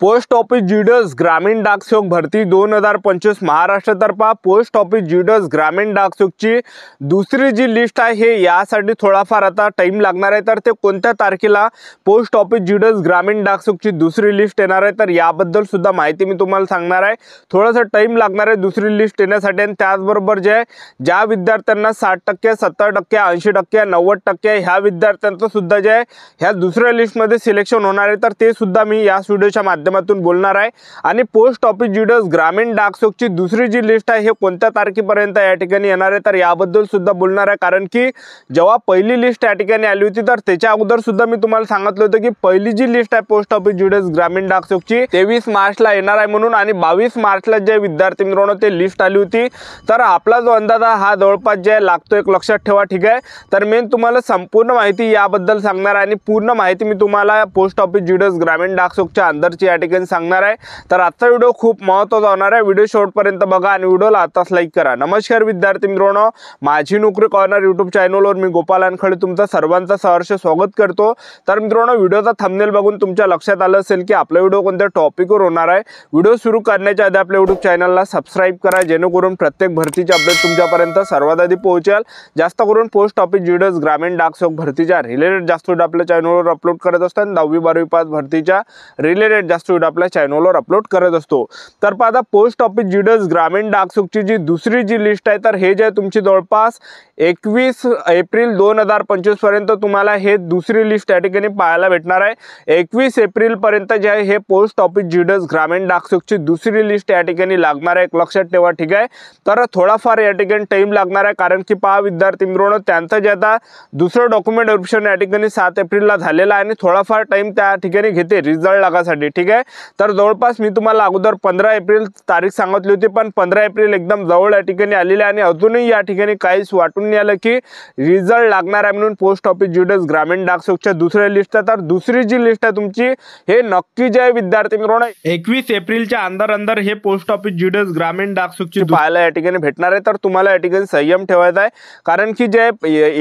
Post office GDS ग्रामीण डाकसेवक भरती 2025 महाराष्ट्रातर्फे post office GDS ग्रामीण डाकसेवकची दुसरी जी लिस्ट आहे हे यासाठी थोडाफार आता टाइम लागणार आहे। तर ते कोणत्या तारखेला पोस्ट ऑफिस जीडीएस ग्रामीण डाकसेवकची दुसरी लिस्ट येणार आहे तर याबद्दल सुद्धा माहिती मी तुम्हाला सांगणार आहे। थोडासा टाइम लागणार आहे दुसरी लिस्ट येण्यासाठी आणि त्याचबरोबर ज्या विद्यार्थ्यांना 60%, 70%, 80%, 90% ह्या विद्यार्थ्यांचं सुद्धा जे आहे ह्या दुसऱ्या लिस्टमध्ये सिलेक्शन होणार आहे तर ते सुद्धा मी या व्हिडिओच्या माध्यमातून बोलणार आहे। आणि पोस्ट ऑफिस जीडीएस ग्रामीण डाकसेवकची दुसरी जी लिस्ट आहे हे कोणत्या तारखेपर्यंत या ठिकाणी येणार आहे तर याबद्दल सुद्धा बोलणार आहे। कारण की जेव्हा पहिली लिस्ट या ठिकाणी आली होती तर त्याच्या अगोदर सुद्धा मी तुम्हाला सांगितलं होतं की पहिली जी लिस्ट आहे पोस्ट ऑफिस जीडीएस ग्रामीण डाकसेवकची 23 मार्चला येणार आहे म्हणून, आणि 22 मार्चला जे विद्यार्थी मित्रांनो ते लिस्ट आली होती तर आपला जो अंदाज हा जवळपास जे लागतो एक लक्षात ठेवा, ठीक आहे। तर मी तुम्हाला संपूर्ण माहिती याबद्दल सांगणार आहे आणि पूर्ण माहिती मी तुम्हाला पोस्ट ऑफिस जीडीएस ग्रामीण डाकसेवकच्या अंदरची या ठिकाणी सांगणार आहे। तर आजचा व्हिडिओ खूप महत्त्वाचा होणार आहे, व्हिडिओ शेवटपर्यंत बघा आणि व्हिडिओला आताच लाईक करा। नमस्कार विद्यार्थी मित्रांनो, माझी नोकरी कॉर्नर यूट्यूब चॅनलवर मी गोपाल वानखडे तुमचं सर्वांचं सहर्ष स्वागत करतो। तर मित्रांनो, व्हिडिओचा थंबनेल बघून तुमच्या लक्षात आलं असेल की आपला व्हिडिओ कोणत्या टॉपिकवर होणार आहे। व्हिडिओ सुरू करण्याच्या आधी आपल्या यूट्यूब चॅनलला सबस्क्राइब करा जेणेकरून प्रत्येक भरतीचे अपडेट तुमच्यापर्यंत सर्वात आधी पोहोचेल। जास्त करून पोस्ट ऑफिस जीडीएस ग्रामीण डाकसेवक भरतीच्या रिलेटेड जास्त व्हिडिओ आपल्या चॅनलवर अपलोड करत असतात। 10वी 12वी पास भरतीच्या रिलेटेड जास्त व्हिडिओ आपल्या चॅनलवर अपलोड करत असतो। तर पाहता पोस्ट ऑफिस जीडीएस ग्रामीण डाकसेवकची जी दुसरी जी लिस्ट आहे तर हे जे तुमची जवळपास 21 एप्रिल 2025 पर्यंत तुम्हाला हे दुसरी लिस्ट या ठिकाणी पाहायला भेटणार आहे। 21 एप्रिल पर्यंत जे आहे हे पोस्ट ऑफिस जीडीएस ग्रामीण डाकसेवकची दुसरी लिस्ट या ठिकाणी लागणार आहे, एक लक्षात ठेवा, ठीक आहे। तर थोडाफार या ठिकाणी टाइम लागणार आहे कारण की पहा विद्यार्थी मित्रांनो त्यांचं जे आता दुसरं डॉक्युमेंट व्हेरिफिकेशन या ठिकाणी 7 एप्रिलला झालेला आहे आणि थोडाफार टाइम त्या ठिकाणी घेते रिझल्ट लागासाठी, ठीक आहे। तर जवळपास मी तुम्हाला अगोदर 15 एप्रिल तारीख सांगितली होती पण 15 एप्रिल एकदम जवळ या ठिकाणी आलेली आहे आणि अजूनही या ठिकाणी काहीच वाटून नाही आलं की रिझल्ट लागणार आहे म्हणून पोस्ट ऑफिस जीडीएस ग्रामीण डाकसेवकच्या दुसऱ्या लिस्ट। तर दुसरी जी लिस्ट आहे तुमची हे नक्की जे विद्यार्थी मित्रांनो 21 एप्रिलच्या अंदर हे पोस्ट ऑफिस जीडीएस ग्रामीण डाकसेवकची पाहायला या ठिकाणी भेटणार आहे। तर तुम्हाला या ठिकाणी संयम ठेवायचा आहे कारण की जे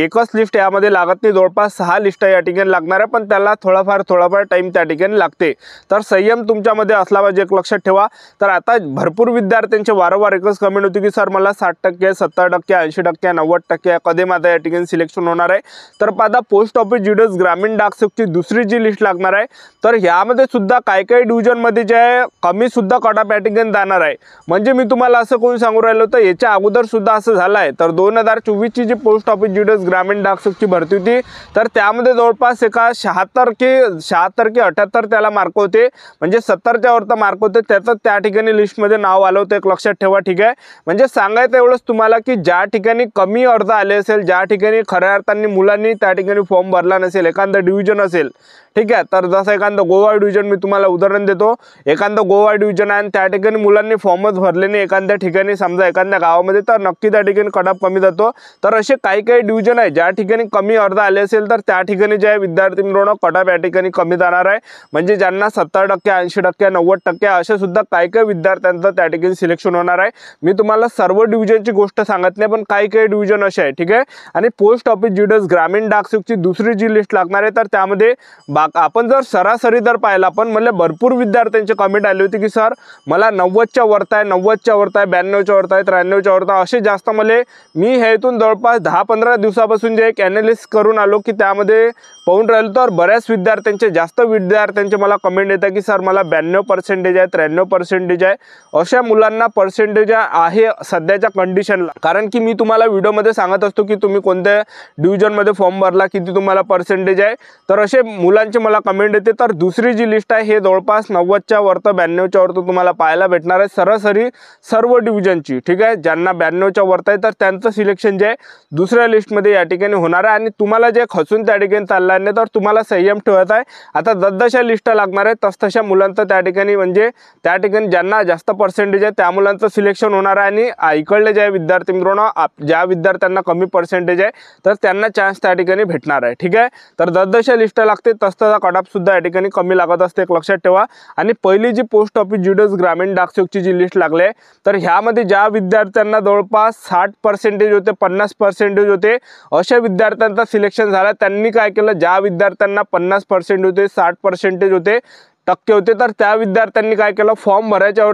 एकच लिस्ट यामध्ये लागत नाही, जवळपास 6 लिस्ट या ठिकाणी लागणार आहे पण त्याला थोडाफार टाइम त्या ठिकाणी लागते। तर संयम तुमच्यामध्ये असला पाहिजे, एक लक्षात ठेवा। तर आता भरपूर विद्यार्थ्यांचे वारंवार एकच कमेंट होती की सर मला 60%, 70%, 80%, 90% कधी माझं या ठिकाणी सिलेक्शन होणार आहे। तर पाहता पोस्ट ऑफिस जीडीएस ग्रामीण डाकसेवकची दुसरी जी लिस्ट लागणार आहे तर ह्यामध्ये सुद्धा काही डिव्हिजन मध्ये जे आहे कमी सुद्धा कट ऑफ या ठिकाणी जाणार आहे। म्हणजे मी तुम्हाला असं कोण सांगू राहिलो तर याच्या अगोदर सुद्धा असं झालं आहे। तर 2024 ची जी पोस्ट ऑफिस जीडीएस ग्रामीण डाकसेवकची भरती होती तर त्यामध्ये जवळपास एका 76 की 78 त्याला मार्क होते, म्हणजे 70च्या वरचा मार्क होते, त्याचं त्या ठिकाणी लिस्टमध्ये नाव आलं होतं, एक लक्षात ठेवा, ठीक आहे। म्हणजे सांगायचं एवढंच तुम्हाला की ज्या ठिकाणी कमी अर्ज आले असेल, ज्या ठिकाणी खऱ्या अर्थाने मुलांनी त्या ठिकाणी फॉर्म भरला नसेल, एखादं डिव्हिजन असेल, ठीक आहे। तर जसं एखादं गोवा डिव्हिजन मी तुम्हाला उदाहरण देतो, एखादं गोवा डिव्हिजन आहे आणि त्या ठिकाणी मुलांनी फॉर्मच भरले नाही एखाद्या ठिकाणी, समजा एखाद्या गावामध्ये, तर नक्की त्या ठिकाणी कट ऑफ कमी जातो। तर असे काही डिव्हिजन आहे ज्या ठिकाणी कमी अर्ज आले असेल तर त्या ठिकाणी जे विद्यार्थी मित्रांनो कट ऑफ या ठिकाणी कमी जाणार आहे। म्हणजे ज्यांना 70%, 80%, 90% असे सुद्धा काही विद्यार्थ्यांचं त्या ठिकाणी सिलेक्शन होणार आहे। मी तुम्हाला सर्व डिव्हिजनची गोष्ट सांगत नाही पण काही डिव्हिजन असे आहे, ठीक आहे। आणि पोस्ट ऑफिस जीडीएस ग्रामीण डाकसेवकची दुसरी जी लिस्ट लागणार आहे तर त्यामध्ये आपण जर सरासरी जर पाहिला पण मला भरपूर विद्यार्थ्यांचे कमेंट आले होते की सर मला 90च्या वरता आहे, 90च्या वरता आहे, 92च्या वरता आहे, 93च्या वरता आहे, असे जास्त मी हे इथून जवळपास 10-15 दिवसापासून जे एक ॲनालिसिस करून आलो की त्यामध्ये पाहून राहिलो तर बऱ्याच जास्त विद्यार्थ्यांचे मला कमेंट येतात की सर मला 92% आहे, 93% आहे, अशा मुलांना पर्सेंटेज आहे सध्याच्या कंडिशनला। कारण की मी तुम्हाला व्हिडिओमध्ये सांगत असतो की तुम्ही कोणत्या डिव्हिजनमध्ये फॉर्म भरला, किती तुम्हाला पर्सेंटेज आहे, तर असे मुलांचे मला कमेंट येते। तर दुसरी जी लिस्ट आहे हे जवळपास 90च्या वरतं 92च्या वरतं तुम्हाला पाहायला भेटणार आहे सरासरी सर्व डिव्हिजनची, ठीक आहे। ज्यांना 92च्या वरतं आहे तर त्यांचं सिलेक्शन जे दुसऱ्या लिस्टमध्ये या ठिकाणी होणार आहे आणि तुम्हाला जे खचून त्या ठिकाणी चालणार नाही तर तुम्हाला संयम ठेवायचा आहे। आता जसजशा लिस्ट लागणार आहे तसतशा मुलांचं त्या ठिकाणी म्हणजे त्या ठिकाणी ज्यांना जास्त पर्सेंटेज आहे त्या मुलांचं सिलेक्शन होणार आहे आणि इकडले जे विद्यार्थी मित्रांनो ज्या विद्यार्थ्यांना कमी पर्सेंटेज आहे तर त्यांना चान्स त्या ठिकाणी भेटणार आहे, ठीक आहे। तर जसजशा लिस्ट लागते तसतसा कट ऑफ सुद्धा या ठिकाणी कमी लागत असते, एक लक्षात ठेवा। आणि पहिली जी पोस्ट ऑफिस जीडीएस ग्रामीण डाकसेवकची जी लिस्ट लागली आहे तर ह्यामध्ये ज्या विद्यार्थ्यांना जवळपास 60% होते, 50% होते, अशा विद्यार्थ्यांचं सिलेक्शन झालं। त्यांनी काय केलं, ज्या विद्यार्थ्यांना 50% होते, 60% होते टक्के होते, तर त्या विद्यार्थ्यांनी काय केलं, फॉर्म भरायच्या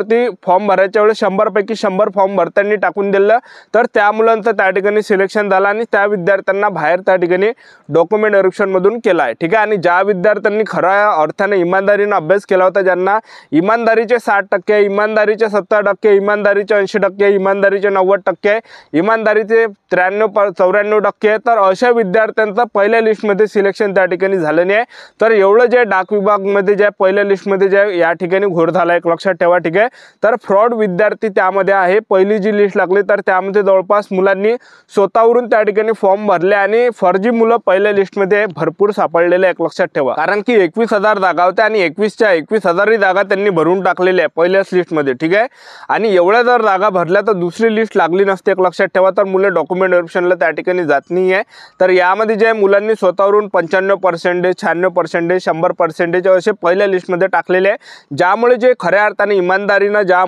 वेळेस 100 पैकी 100 फॉर्म भरताना टाकून दिलं, तर त्या मुलांचं त्या ठिकाणी सिलेक्शन झालं आणि त्या विद्यार्थ्यांना बाहेर त्या ठिकाणी डॉक्युमेंट व्हेरिफिकेशनमधून केलं आहे. ठीक आहे. आणि ज्या विद्यार्थ्यांनी खऱ्या अर्थाने इमानदारीने अभ्यास केला होता, ज्यांना इमानदारीचे 60%, इमानदारीचे 70%, इमानदारीचे 80%, इमानदारीचे 90%, इमानदारीचे 93-94%, तर अशा विद्यार्थ्यांचं पहिल्या लिस्टमध्ये सिलेक्शन त्या ठिकाणी झालं नाही. तर एवढं जे डाक विभागमध्ये ज्या पहिल्या लिस्टमध्ये ज्या या ठिकाणी घोर झाला, एक लक्षात ठेवा. ठीक आहे. तर फ्रॉड विद्यार्थी त्यामध्ये आहे. पहिली जी लिस्ट लागली तर त्यामध्ये जवळपास मुलांनी स्वतःवरून त्या ठिकाणी फॉर्म भरले आणि फर्जी मुलं पहिल्या लिस्टमध्ये भरपूर सापडलेले, एक लक्षात ठेवा. कारण की 21,000 जागा होत्या आणि 21,000 जागा त्यांनी भरून टाकलेल्या आहे पहिल्याच लिस्टमध्ये. ठीक आहे. आणि एवढ्या जर जागा भरल्या तर दुसरी लिस्ट लागली नसते, एक लक्षात ठेवा. तर मुले डॉक्युमेंट व्हेरिफिकेशनला त्या ठिकाणी जात नाही आहे. तर यामध्ये जे मुलांनी स्वतःवरून 95%, 96%, 100% असे पहिल्या लिस्टमध्ये टाकलेले आहे, ज्यामुळे जे खऱ्या अर्थाने इमानदारीनं ज्या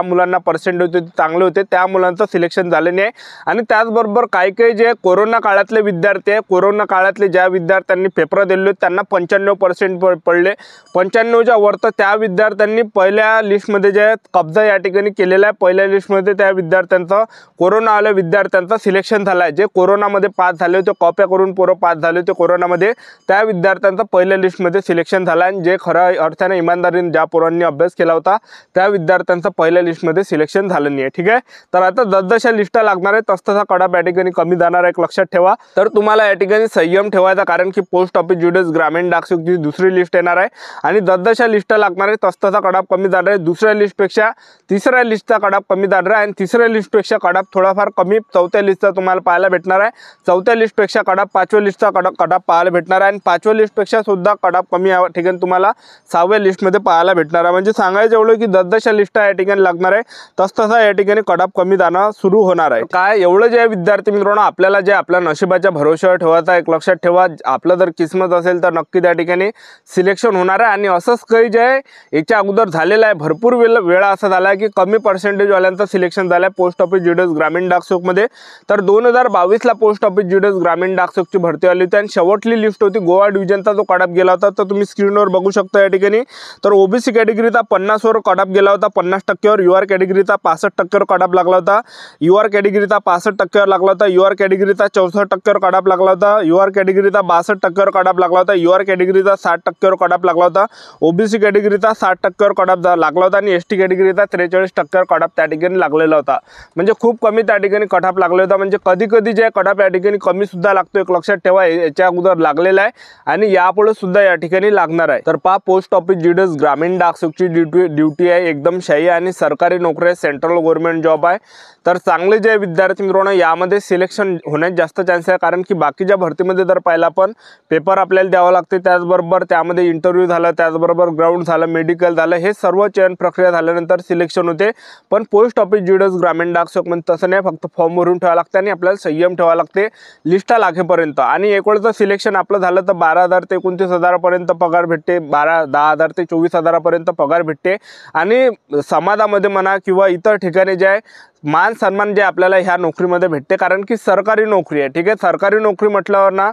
मुलांना पर्सेंट होते चांगले होते त्या मुलांचं सिलेक्शन झालं नाही. आणि त्याचबरोबर काही जे कोरोना काळातले विद्यार्थी आहे, कोरोना काळातले ज्या विद्यार्थ्यांनी पेपर दिले त्यांना 95% पडले, 95च्या वर, तर त्या विद्यार्थ्यांनी पहिल्या लिस्टमध्ये जे कब्जा या ठिकाणी केलेला आहे, पहिल्या लिस्टमध्ये त्या विद्यार्थ्यांचं कोरोना आल्या विद्यार्थ्यांचं सिलेक्शन झालं आहे. जे कोरोनामध्ये पास झाले होते, कॉप्या करून पोरं पास झाले होते कोरोनामध्ये, त्या विद्यार्थ्यांचं पहिल्या लिस्टमध्ये सिलेक्शन झालं आहे. जे खऱ्या अर्थाने इमानदारीने ज्या पोरांनी अभ्यास केला होता त्या विद्यार्थ्यांचं पहिल्या लिस्टमध्ये सिलेक्शन झालं नाही आहे. ठीक आहे. तर आता जसजशा लिस्टा लागणार आहे तसतसा कडाप या ठिकाणी कमी जाणार आहे, एक लक्षात ठेवा. तर तुम्हाला या ठिकाणी संयम ठेवायचा, कारण की पोस्ट ऑफिस ज्युडिस ग्रामीण डाकसेवकची दुसरी लिस्ट येणार आहे आणि जसजशा लिस्टा लागणार आहे तसतसा कडाप कमी जाणार आहे. दुसऱ्या लिस्टपेक्षा तिसऱ्या लिस्टचा कडाप कमी जाणार आहे आणि तिसऱ्या लिस्टपेक्षा कडाप थोडाफार कमी चौथ्या लिस्टचा तुम्हाला पाहायला भेटणार आहे. चौथ्या लिस्टपेक्षा कडाप 5व्या लिस्टचा कडाप पाहायला भेटणार आहे आणि 5व्या लिस्टपेक्षा सुद्धा कडाप कमी या ठिकाणी तुम्हाला 6व्या लिस्टमध्ये पाहायला भेटणार आहे. म्हणजे सांगायचं एवढं की जसजशा लिस्टा या ठिकाणी लागणार आहे तसतसा या ठिकाणी कडाप कमी जाणं सुरू होणार आहे. काय एवढं जे विद्यार्थी मित्रांनो, आपल्याला जे आपल्या नशिबाच्या भरोश्यावर ठेवायचं, एक लक्षात ठेवा. आपलं जर किस्मत असेल तर नक्की त्या ठिकाणी सिलेक्शन होणार आहे. आणि असंच काही जे आहे याच्या अगोदर झालेलं आहे, भरपूर वेळा असं झाला आहे की कमी पर्सेंटेजवाल्यांचं सिलेक्शन झालं आहे पोस्ट ऑफिस ज्युडिस ग्रामीण डाकसेवकमध्ये. तर 2022ला पोस्ट ऑफिस ज्युडिस ग्रामीण डाकसेवकची भरती आली होती आणि शेवटली लिस्ट होती गोवा डिव्हिजनचा जो कडाप गेला होता, तर तुम्ही स्क्रीनवर बघू शकता या ठिकाणी. तर ओबीसी कॅटेगरीचा 50वर कडाप गेला होता, 50%वर. युआर कॅटेगरीचा 65%वर कडाप लागला होता, युआर कॅटेगरीचा 65%वर लागला होता, युआर कॅटेगरीचा 64%वर कडाप लागला होता, युआर कॅटेगरीचा 62%वर कडाप लागला होता, युआर कॅटेगरीचा 60%वर कडाप लागला होता, ओबीसी कॅटेगरीचा 60%वर कडाप लागला होता आणि एसटी कॅटेगरीचा 43%वर कडाप त्या ठिकाणी लागलेला होता. म्हणजे खूप कमी त्या ठिकाणी कडाप लागले होता. म्हणजे कधी जे कडाप या ठिकाणी कमी सुद्धा लागतो, एक लक्षात ठेवा. याच्या अगोदर लागलेला आहे आणि यापुढे सुद्धा या ठिकाणी लागणार आहे. तर पहा, पोस्ट ऑफिस ज्युडिस ग्रामीण डाकसेवकची ड्युटी आहे एकदम शाही आणि सरकारी नोकरी आहे, सेंट्रल गव्हर्नमेंट जॉब आहे. तर चांगले जे विद्यार्थी मित्रांनो यामध्ये सिलेक्शन होण्यास जास्त चान्स आहे, कारण की बाकीच्या भरतीमध्ये जर पाहिला पण पेपर आपल्याला द्यावं लागते, त्याचबरोबर त्यामध्ये इंटरव्ह्यू झालं, त्याचबरोबर ग्राउंड झालं, मेडिकल झालं, हे सर्व चयन प्रक्रिया झाल्यानंतर सिलेक्शन होते. पण पोस्ट ऑफिस ज्युडिस ग्रामीण डाकसेवक म्हणजे तसं नाही, फक्त फॉर्म भरून ठेवावं लागते आणि आपल्याला संयम ठेवावं लागते लिस्टा लागेपर्यंत. आणि एक वेळचं सिलेक्शन आपलं झालं तर 12,000 ते 29,000 पर्यंत पगार भेटते, 10,000 ते 24,000 पर्यंत पगार भेटते. आणि समाजामध्ये म्हणा किंवा इतर ठिकाणी जे आहे मान सन्मान जे आपल्याला ह्या नोकरीमध्ये भेटते, कारण की सरकारी नोकरी आहे. ठीक आहे. सरकारी नोकरी म्हटल्यावर ना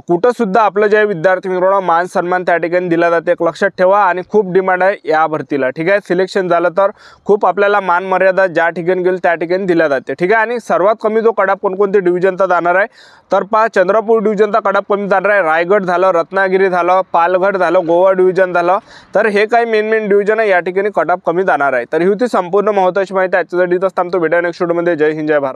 कुठं सुद्धा आपलं जे विद्यार्थी मित्रांनो मान सन्मान त्या ठिकाणी दिला जाते, एक लक्षात ठेवा. आणि खूप डिमांड आहे या भरतीला. ठीक आहे. सिलेक्शन झालं तर खूप आपल्याला मान मर्यादा ज्या ठिकाणी गेली त्या ठिकाणी दिल्या जाते. ठीक आहे. आणि सर्वात कमी जो कडाप कोणकोणती डिव्हिजनचा जाणार आहे, तर पहा, चंद्रपूर डिव्हिजनचा कडाप कमी जाणार आहे, रायगड झालं, रत्नागिरी झालं, पालघर झालं, गोवा डिव्हिजन झालं. तर हे काही मेन डिव्हिजन आहे, या ठिकाणी कडाप कमी जाणार आहे. तर ही होती संपूर्ण महत्त्वाची माहिती. आजच्यासाठी थांबतो. भेटूया नेक्स्ट व्हिडिओमध्ये. जय हिंद, जय भारत.